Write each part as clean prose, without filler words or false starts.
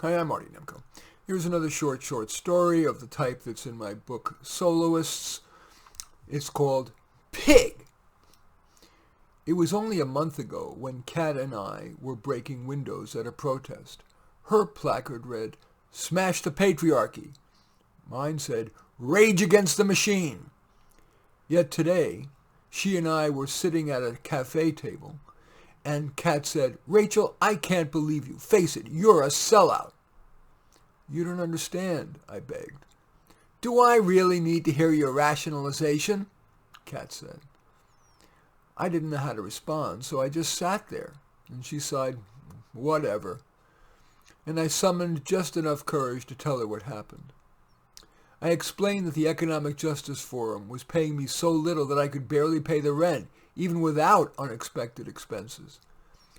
Hi, I'm Marty Nemko. Here's another short story of the type that's in my book, Soloists. It's called Pig. It was only a month ago when Kat and I were breaking windows at a protest. Her placard read, "Smash the patriarchy." Mine said, "Rage against the machine." Yet today, she and I were sitting at a cafe table, and Kat said, "Rachel, I can't believe you. Face it, you're a sellout." "You don't understand," I begged. "Do I really need to hear your rationalization?" Kat said. I didn't know how to respond, so I just sat there, and she sighed, "Whatever." And I summoned just enough courage to tell her what happened. I explained that the Economic Justice Forum was paying me so little that I could barely pay the rent, even without unexpected expenses.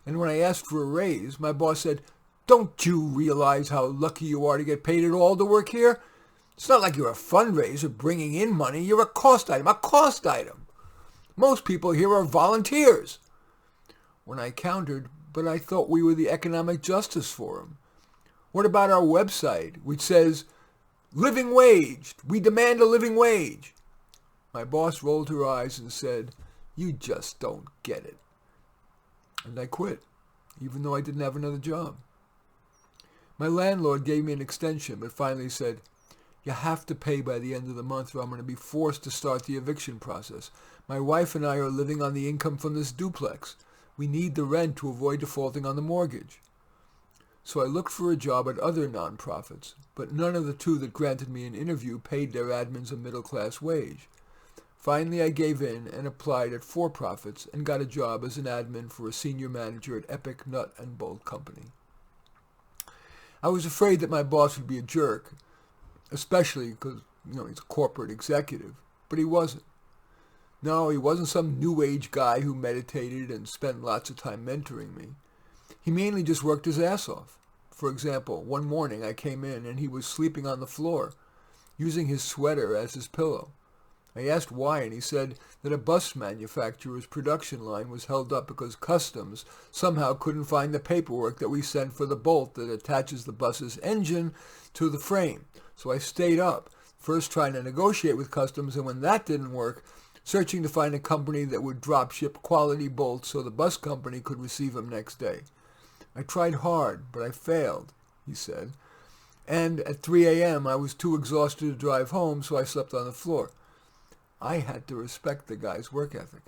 And when I asked for a raise, my boss said, "Don't you realize how lucky you are to get paid at all to work here? It's not like you're a fundraiser bringing in money. You're a cost item. Most people here are volunteers." When I countered, "But I thought we were the Economic Justice Forum. What about our website, which says, 'Living wage, we demand a living wage'?" My boss rolled her eyes and said, "You just don't get it." And I quit, even though I didn't have another job. My landlord gave me an extension, but finally said, "You have to pay by the end of the month or I'm going to be forced to start the eviction process. My wife and I are living on the income from this duplex. We need the rent to avoid defaulting on the mortgage." So I looked for a job at other nonprofits, but none of the two that granted me an interview paid their admins a middle-class wage. Finally, I gave in and applied at for-profits and got a job as an admin for a senior manager at Epic Nut and Bolt Company. I was afraid that my boss would be a jerk, especially because, he's a corporate executive, but he wasn't. No, he wasn't some new age guy who meditated and spent lots of time mentoring me. He mainly just worked his ass off. For example, one morning I came in and he was sleeping on the floor, using his sweater as his pillow. I asked why, and he said that a bus manufacturer's production line was held up because customs somehow couldn't find the paperwork that we sent for the bolt that attaches the bus's engine to the frame. So I stayed up, first trying to negotiate with customs, and when that didn't work, searching to find a company that would drop ship quality bolts so the bus company could receive them next day. I tried hard, but I failed, he said. And at 3 a.m. I was too exhausted to drive home, so I slept on the floor. I had to respect the guy's work ethic.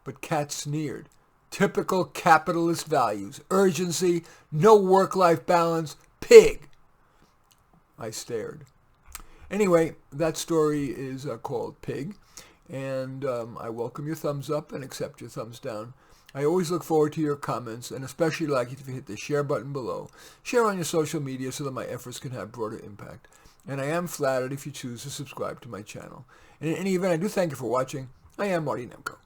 But Kat sneered. "Typical capitalist values. Urgency, no work-life balance, pig." I stared. Anyway, that story is called Pig, and I welcome your thumbs up and accept your thumbs down. I always look forward to your comments, and especially like it if you hit the share button below. Share on your social media so that my efforts can have broader impact. And I am flattered if you choose to subscribe to my channel. And in any event, I do thank you for watching. I am Marty Nemko.